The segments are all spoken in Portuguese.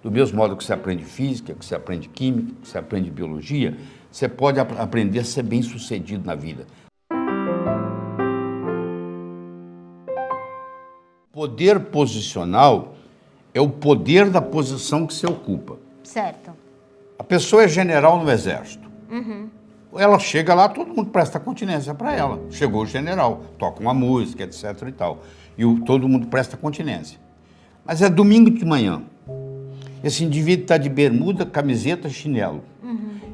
Do mesmo modo que você aprende física, que você aprende química, que você aprende biologia, você pode aprender a ser bem-sucedido na vida. Poder posicional é o poder da posição que você ocupa. Certo. A pessoa é general no exército. Ela chega lá, todo mundo presta continência para ela. Chegou o general, toca uma música, etc. e tal. E todo mundo presta continência. Mas é domingo de manhã. Esse indivíduo está de bermuda, camiseta, chinelo.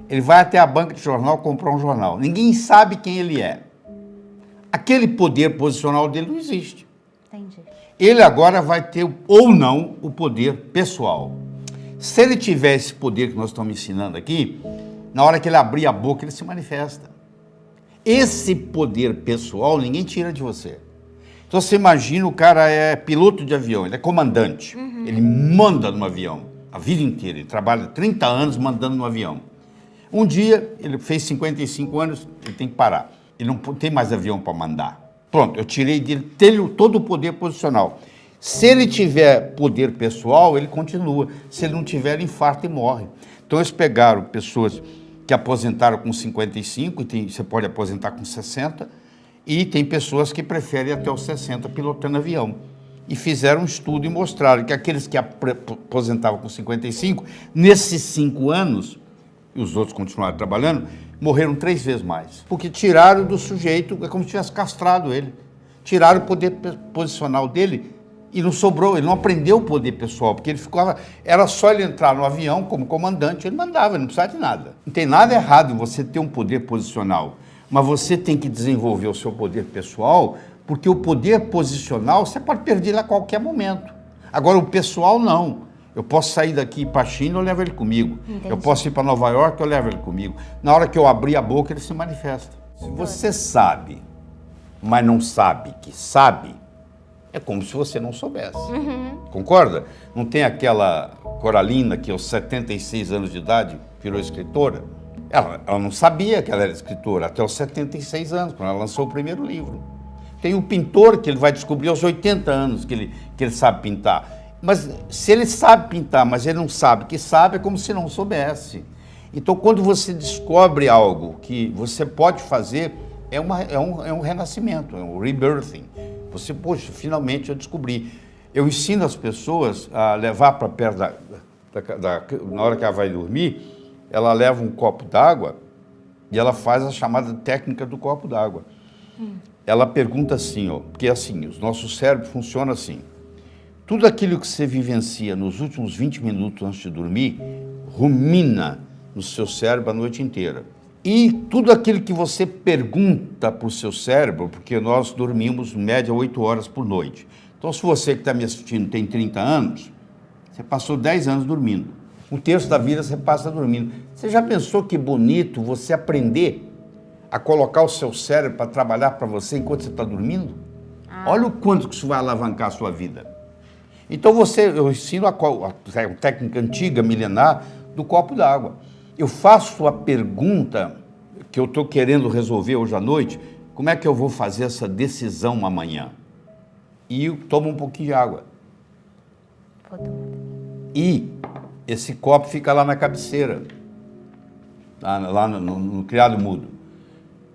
Ele vai até a banca de jornal comprar um jornal. Ninguém sabe quem ele é. Aquele poder posicional dele não existe. Entendi. Ele agora vai ter ou não o poder pessoal. Se ele tiver esse poder que nós estamos ensinando aqui, na hora que ele abrir a boca, ele se manifesta. Esse poder pessoal ninguém tira de você. Então você imagina, o cara é piloto de avião, ele é comandante, ele manda no avião a vida inteira, ele trabalha 30 anos mandando no avião. Um dia, ele fez 55 anos, ele tem que parar. Ele não tem mais avião para mandar. Pronto, eu tirei dele todo o poder posicional. Se ele tiver poder pessoal, ele continua. Se ele não tiver, ele infarta e morre. Então eles pegaram pessoas que aposentaram com 55, e você pode aposentar com 60, e tem pessoas que preferem até os 60 pilotando avião. E fizeram um estudo e mostraram que aqueles que aposentavam com 55, nesses 5 anos, e os outros continuaram trabalhando, morreram 3 vezes mais. Porque tiraram do sujeito, é como se tivesse castrado ele. Tiraram o poder posicional dele e não sobrou, ele não aprendeu o poder pessoal, porque ele ficava, era só ele entrar no avião como comandante, ele mandava, ele não precisava de nada. Não tem nada errado em você ter um poder posicional, mas você tem que desenvolver o seu poder pessoal, porque o poder posicional você pode perder a qualquer momento. Agora, o pessoal não. Eu posso sair daqui para a China, eu levo ele comigo. Entendi. Eu posso ir para Nova York, eu levo ele comigo. Na hora que eu abrir a boca, ele se manifesta. Se você sabe, mas não sabe que sabe, é como se você não soubesse. Concorda? Não tem aquela Coralina que aos 76 anos de idade virou escritora? Ela não sabia que ela era escritora até os 76 anos, quando ela lançou o primeiro livro. Tem o pintor que ele vai descobrir aos 80 anos que ele sabe pintar. Mas se ele sabe pintar, mas ele não sabe que sabe, é como se não soubesse. Então, quando você descobre algo que você pode fazer, é um renascimento, é um rebirthing. Você, poxa, finalmente eu descobri. Eu ensino as pessoas a levar para perto na hora que ela vai dormir, ela leva um copo d'água e ela faz a chamada técnica do copo d'água. Ela pergunta assim, ó, porque assim, o nosso cérebro funciona assim. Tudo aquilo que você vivencia nos últimos 20 minutos antes de dormir, rumina no seu cérebro a noite inteira. E tudo aquilo que você pergunta para o seu cérebro, porque nós dormimos, em média, 8 horas por noite. Então, se você que está me assistindo tem 30 anos, você passou 10 anos dormindo. 1/3 da vida você passa dormindo. Você já pensou que bonito você aprender a colocar o seu cérebro para trabalhar para você enquanto você está dormindo? Olha o quanto que isso vai alavancar a sua vida. Então eu ensino a técnica antiga, milenar, do copo d'água. Eu faço a pergunta que eu estou querendo resolver hoje à noite, como é que eu vou fazer essa decisão amanhã? E eu tomo um pouquinho de água. E esse copo fica lá na cabeceira, lá no criado mudo.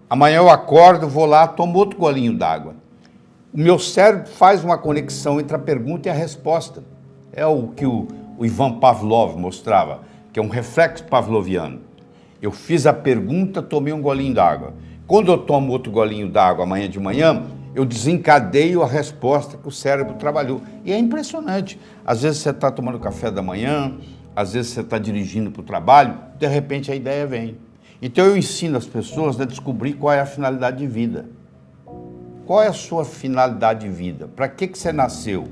Amanhã eu acordo, vou lá, tomo outro golinho d'água. O meu cérebro faz uma conexão entre a pergunta e a resposta. É o que o Ivan Pavlov mostrava, que é um reflexo pavloviano. Eu fiz a pergunta, tomei um golinho d'água. Quando eu tomo outro golinho d'água amanhã de manhã, eu desencadeio a resposta que o cérebro trabalhou. E é impressionante. Às vezes você está tomando café da manhã, às vezes você está dirigindo para o trabalho, de repente a ideia vem. Então eu ensino as pessoas a descobrir qual é a finalidade de vida. Qual é a sua finalidade de vida? Para que você nasceu?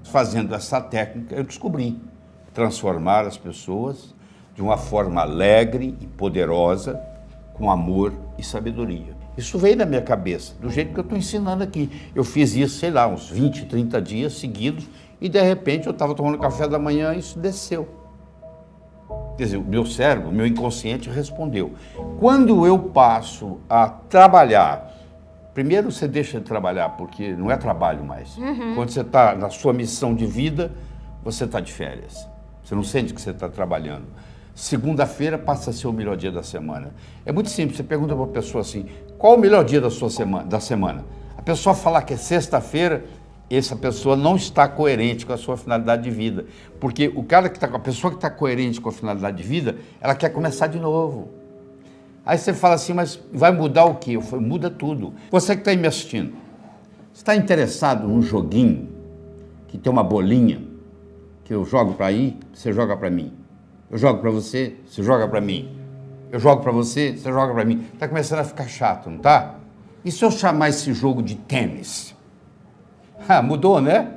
Fazendo essa técnica, eu descobri transformar as pessoas de uma forma alegre e poderosa, com amor e sabedoria. Isso veio da minha cabeça, do jeito que eu estou ensinando aqui. Eu fiz isso, sei lá, uns 20, 30 dias seguidos, e de repente eu estava tomando café da manhã e isso desceu. Quer dizer, o meu cérebro, o meu inconsciente respondeu. Quando eu passo a trabalhar, primeiro você deixa de trabalhar, porque não é trabalho mais. Quando você está na sua missão de vida, você está de férias. Você não sente que você está trabalhando. Segunda-feira passa a ser o melhor dia da semana. É muito simples, você pergunta para uma pessoa assim, qual o melhor dia da semana? A pessoa falar que é sexta-feira, essa pessoa não está coerente com a sua finalidade de vida. Porque a pessoa que está coerente com a finalidade de vida, ela quer começar de novo. Aí você fala assim, mas vai mudar o quê? Eu falo, muda tudo. Você que está aí me assistindo, você está interessado num joguinho que tem uma bolinha, que eu jogo para aí, você joga para mim. Eu jogo para você, você joga para mim. Eu jogo para você, você joga para mim. Está começando a ficar chato, não tá? E se eu chamar esse jogo de tênis? Mudou, né?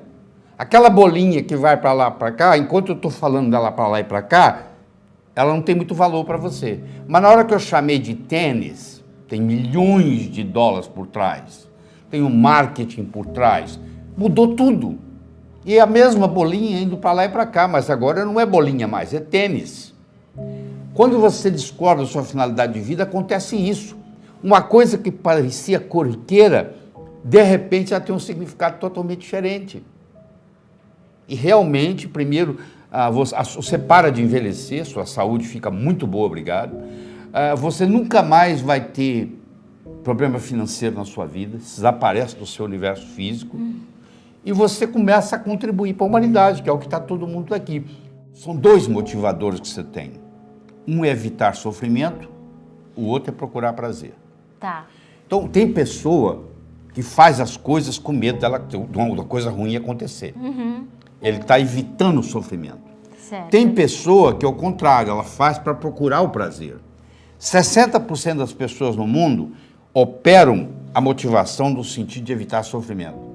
Aquela bolinha que vai para lá, para cá, enquanto eu estou falando dela para lá e para cá, ela não tem muito valor para você. Mas na hora que eu chamei de tênis, tem milhões de dólares por trás, tem um marketing por trás, mudou tudo. E é a mesma bolinha indo para lá e para cá, mas agora não é bolinha mais, é tênis. Quando você descobre a sua finalidade de vida, acontece isso. Uma coisa que parecia corriqueira, de repente ela tem um significado totalmente diferente. E realmente, primeiro, você para de envelhecer, sua saúde fica muito boa, obrigado. Você nunca mais vai ter problema financeiro na sua vida, desaparece do seu universo físico. E você começa a contribuir para a humanidade, que é o que está todo mundo aqui. São dois motivadores que você tem. Um é evitar sofrimento, o outro é procurar prazer. Tá. Então, tem pessoa que faz as coisas com medo da coisa ruim acontecer. Ele está evitando o sofrimento. Certo. Tem pessoa que, ao contrário, ela faz para procurar o prazer. 60% das pessoas no mundo operam a motivação no sentido de evitar sofrimento.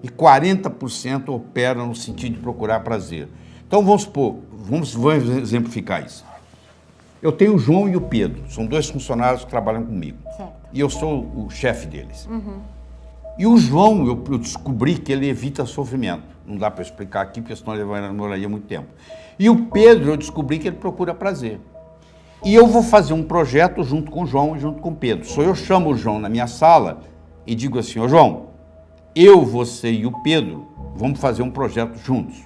E 40% operam no sentido de procurar prazer. Então, vamos supor, vamos exemplificar isso. Eu tenho o João e o Pedro, são dois funcionários que trabalham comigo. Certo. E eu sou o chefe deles. E o João, eu descobri que ele evita sofrimento. Não dá para explicar aqui, porque senão ele demoraria muito tempo. E o Pedro, eu descobri que ele procura prazer. E eu vou fazer um projeto junto com o João e junto com o Pedro. Eu chamo o João na minha sala e digo assim, ô João, eu, você e o Pedro vamos fazer um projeto juntos.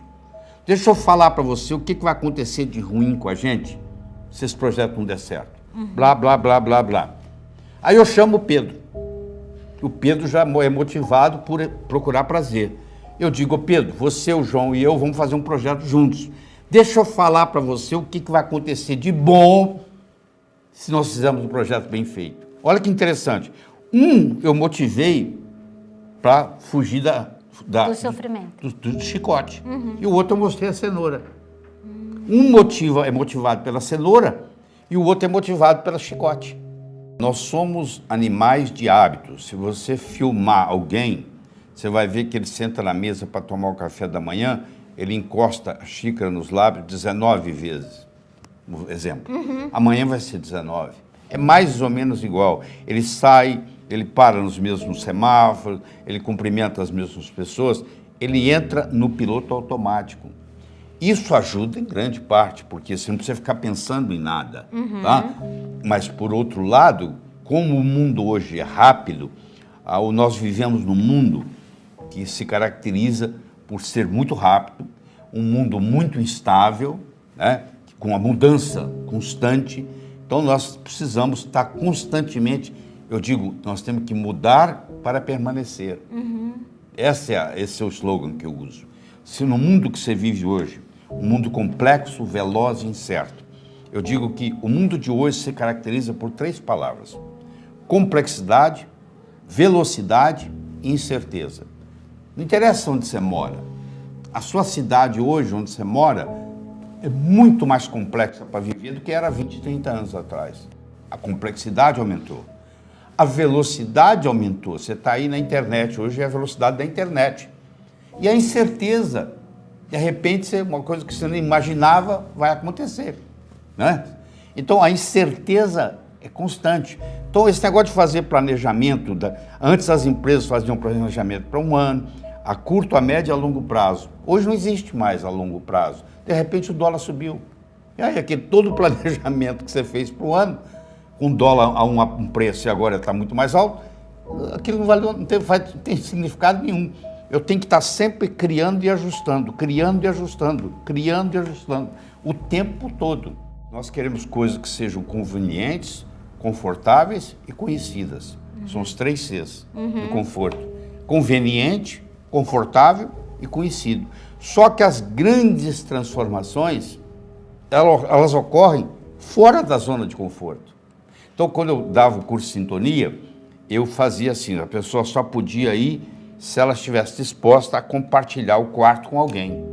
Deixa eu falar para você o que vai acontecer de ruim com a gente se esse projeto não der certo. Blá, blá, blá, blá, blá. Aí eu chamo o Pedro. O Pedro já é motivado por procurar prazer. Eu digo, Pedro, você, o João e eu vamos fazer um projeto juntos. Deixa eu falar para você o que vai acontecer de bom se nós fizermos um projeto bem feito. Olha que interessante. Eu motivei para fugir do sofrimento. Do chicote. E o outro eu mostrei a cenoura. É motivado pela cenoura e o outro é motivado pela chicote. Nós somos animais de hábitos. Se você filmar alguém, você vai ver que ele senta na mesa para tomar o café da manhã, ele encosta a xícara nos lábios 19 vezes. Um exemplo. Amanhã vai ser 19. É mais ou menos igual. Ele sai, ele para nos mesmos semáforos, ele cumprimenta as mesmas pessoas, ele entra no piloto automático. Isso ajuda em grande parte, porque você não precisa ficar pensando em nada. Tá? Mas, por outro lado, como o mundo hoje é rápido, nós vivemos num mundo que se caracteriza por ser muito rápido, um mundo muito instável, né? Com a mudança constante. Então, nós precisamos estar constantemente, eu digo, nós temos que mudar para permanecer. Esse é o slogan que eu uso. Se no mundo que você vive hoje, um mundo complexo, veloz e incerto, eu digo que o mundo de hoje se caracteriza por 3 palavras: complexidade, velocidade e incerteza. Não interessa onde você mora. A sua cidade hoje, onde você mora, é muito mais complexa para viver do que era 20, 30 anos atrás. A complexidade aumentou. A velocidade aumentou. Você está aí na internet, hoje é a velocidade da internet. E a incerteza, de repente, uma coisa que você não imaginava vai acontecer. Né? Então, a incerteza é constante. Então, esse negócio de fazer planejamento, antes as empresas faziam planejamento para um ano, a curto, a médio e a longo prazo. Hoje não existe mais a longo prazo. De repente, o dólar subiu. E aí, todo o planejamento que você fez para o ano, com o dólar a um preço e agora está muito mais alto, aquilo não tem significado nenhum. eu tenho que estar sempre criando e ajustando, criando e ajustando, criando e ajustando, o tempo todo. Nós queremos coisas que sejam convenientes, confortáveis e conhecidas. São os 3 Cs do conforto. Conveniente, confortável e conhecido. Só que as grandes transformações, elas ocorrem fora da zona de conforto. Então, quando eu dava o curso de sintonia, eu fazia assim, a pessoa só podia ir se ela estivesse disposta a compartilhar o quarto com alguém.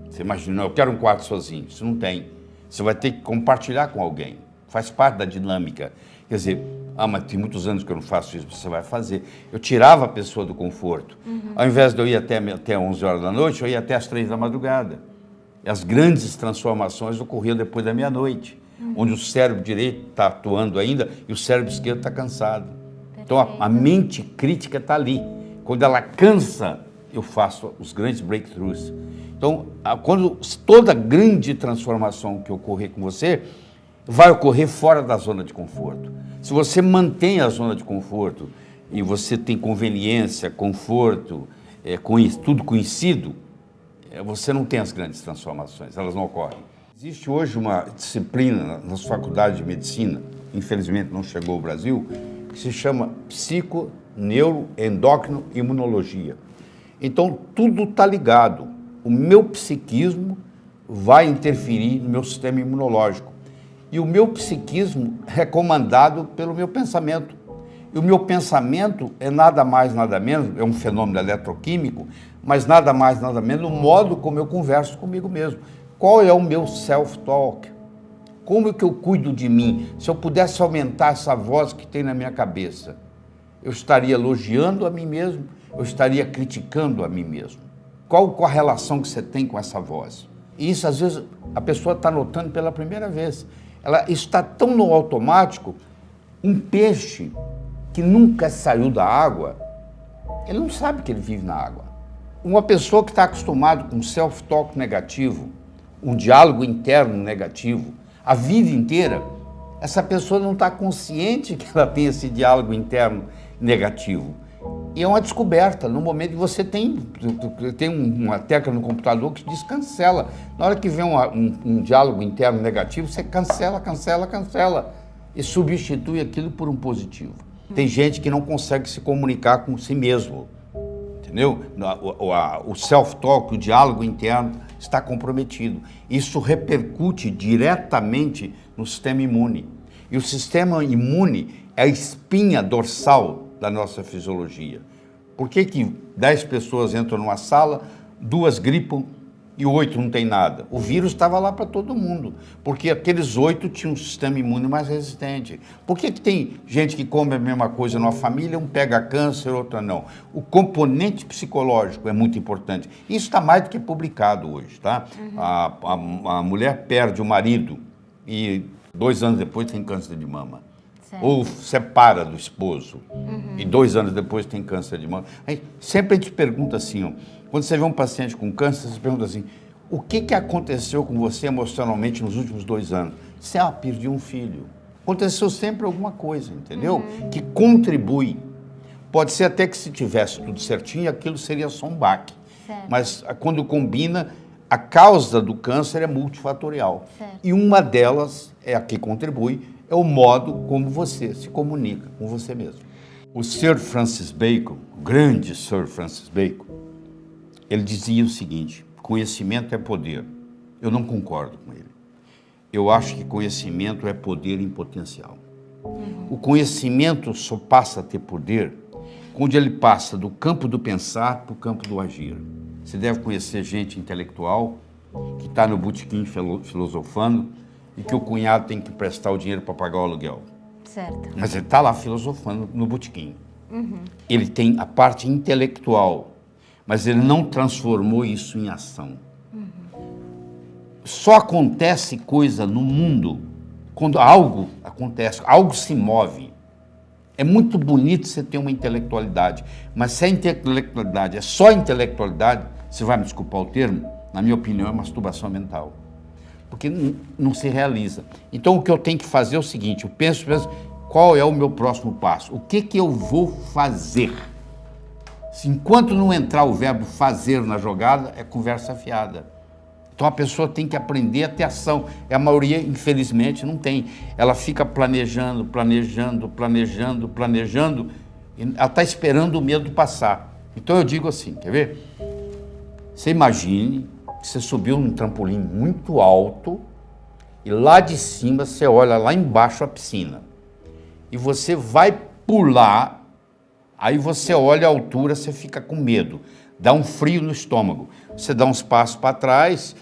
Você imagina, eu quero um quarto sozinho, isso não tem. Você vai ter que compartilhar com alguém, faz parte da dinâmica. Quer dizer, mas tem muitos anos que eu não faço isso, você vai fazer. Eu tirava a pessoa do conforto. Ao invés de eu ir até 11 horas da noite, eu ia até as 3 da madrugada. E as grandes transformações ocorriam depois da meia-noite, onde o cérebro direito está atuando ainda e o cérebro esquerdo está cansado. Então, a mente crítica está ali. Quando ela cansa, eu faço os grandes breakthroughs. Então, quando toda grande transformação que ocorrer com você, vai ocorrer fora da zona de conforto. Se você mantém a zona de conforto e você tem conveniência, conforto, tudo conhecido, você não tem as grandes transformações, elas não ocorrem. Existe hoje uma disciplina nas faculdades de medicina, infelizmente não chegou ao Brasil, que se chama psico-neuro-endócrino-imunologia. Então, tudo está ligado. O meu psiquismo vai interferir no meu sistema imunológico. E o meu psiquismo é comandado pelo meu pensamento. E o meu pensamento é nada mais, nada menos, é um fenômeno eletroquímico, mas nada mais, nada menos, o modo como eu converso comigo mesmo. Qual é o meu self-talk? Como é que eu cuido de mim? Se eu pudesse aumentar essa voz que tem na minha cabeça, eu estaria elogiando a mim mesmo, eu estaria criticando a mim mesmo. Qual a relação que você tem com essa voz? E isso, às vezes, a pessoa está notando pela primeira vez. Ela está tão no automático, um peixe que nunca saiu da água, ele não sabe que ele vive na água. Uma pessoa que está acostumada com um self-talk negativo, um diálogo interno negativo, a vida inteira, essa pessoa não está consciente que ela tem esse diálogo interno negativo. E é uma descoberta, no momento que você tem uma tecla no computador que diz cancela. Na hora que vem um diálogo interno negativo, você cancela, cancela, cancela e substitui aquilo por um positivo. Tem gente que não consegue se comunicar com si mesmo, entendeu? O self-talk, o diálogo interno está comprometido. Isso repercute diretamente no sistema imune. E o sistema imune é a espinha dorsal da nossa fisiologia. Por que 10 pessoas entram numa sala, 2 gripam e 8 não tem nada? O vírus estava lá para todo mundo, porque aqueles 8 tinham um sistema imune mais resistente. Por que tem gente que come a mesma coisa numa família, um pega câncer, outro não? O componente psicológico é muito importante. Isso está mais do que publicado hoje, tá? A mulher perde o marido e 2 anos depois tem câncer de mama. Ou separa do esposo e 2 anos depois tem câncer de mama. Aí, sempre a gente pergunta assim, ó, quando você vê um paciente com câncer, você pergunta assim, o que aconteceu com você emocionalmente nos últimos 2 anos? Você, perdi um filho. Aconteceu sempre alguma coisa, entendeu? Que contribui. Pode ser até que se tivesse tudo certinho, aquilo seria só um baque. Certo. Mas quando combina, a causa do câncer é multifatorial. Certo. E uma delas é a que contribui, é o modo como você se comunica com você mesmo. O Sir Francis Bacon, o grande Sir Francis Bacon, ele dizia o seguinte, conhecimento é poder. Eu não concordo com ele. Eu acho que conhecimento é poder em potencial. O conhecimento só passa a ter poder quando ele passa do campo do pensar para o campo do agir. Você deve conhecer gente intelectual que está no botequim filosofando, e que o cunhado tem que prestar o dinheiro para pagar o aluguel. Certo. Mas ele está lá filosofando no botequim. Ele tem a parte intelectual, mas ele não transformou isso em ação. Só acontece coisa no mundo quando algo acontece, algo se move. É muito bonito você ter uma intelectualidade, mas se a intelectualidade é só intelectualidade, você vai me desculpar o termo, na minha opinião é masturbação mental. Porque não se realiza. Então, o que eu tenho que fazer é o seguinte, eu penso, qual é o meu próximo passo? O que eu vou fazer? Enquanto não entrar o verbo fazer na jogada, é conversa fiada. Então a pessoa tem que aprender a ter ação. E a maioria, infelizmente, não tem. Ela fica planejando, e ela está esperando o medo passar. Então eu digo assim, quer ver? Você imagine que você subiu num trampolim muito alto e lá de cima você olha lá embaixo a piscina. E você vai pular, aí você olha a altura, você fica com medo. Dá um frio no estômago. Você dá uns passos para trás,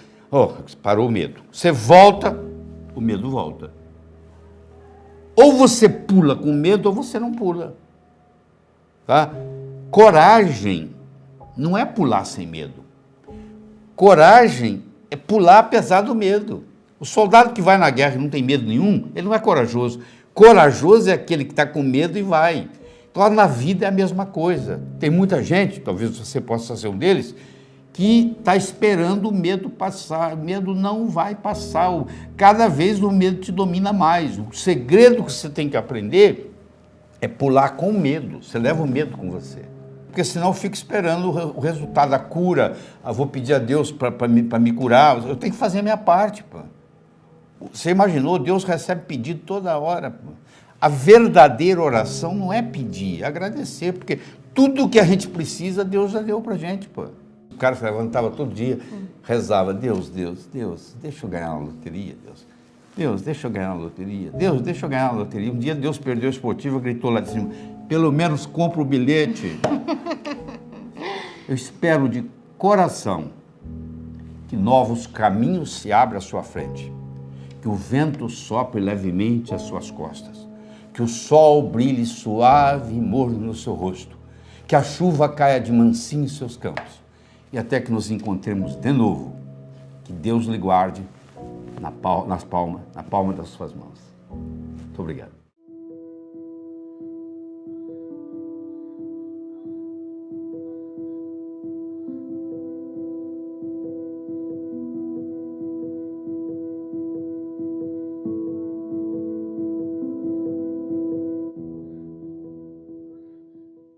parou o medo. Você volta, o medo volta. Ou você pula com medo ou você não pula. Tá? Coragem não é pular sem medo. Coragem é pular apesar do medo. O soldado que vai na guerra e não tem medo nenhum, ele não é corajoso. Corajoso é aquele que está com medo e vai. Então, na vida é a mesma coisa. Tem muita gente, talvez você possa ser um deles, que está esperando o medo passar. O medo não vai passar. Cada vez o medo te domina mais. O segredo que você tem que aprender é pular com medo. Você leva o medo com você. Porque senão fica esperando o resultado da cura. Vou pedir a Deus para me curar. Eu tenho que fazer a minha parte. Pô. Você imaginou? Deus recebe pedido toda hora. Pô. A verdadeira oração não é pedir, é agradecer. Porque tudo que a gente precisa, Deus já deu para a gente. Pô. O cara se levantava todo dia, rezava, Deus, deixa eu ganhar na loteria, Deus. Deus, deixa eu ganhar na loteria. Deus, deixa eu ganhar na loteria. Um dia Deus perdeu a esportiva, gritou lá de cima, pelo menos compra o bilhete. Eu espero de coração que novos caminhos se abram à sua frente, que o vento sopre levemente às suas costas, que o sol brilhe suave e morno no seu rosto, que a chuva caia de mansinho em seus campos, e até que nos encontremos de novo, que Deus lhe guarde na palma das suas mãos. Muito obrigado.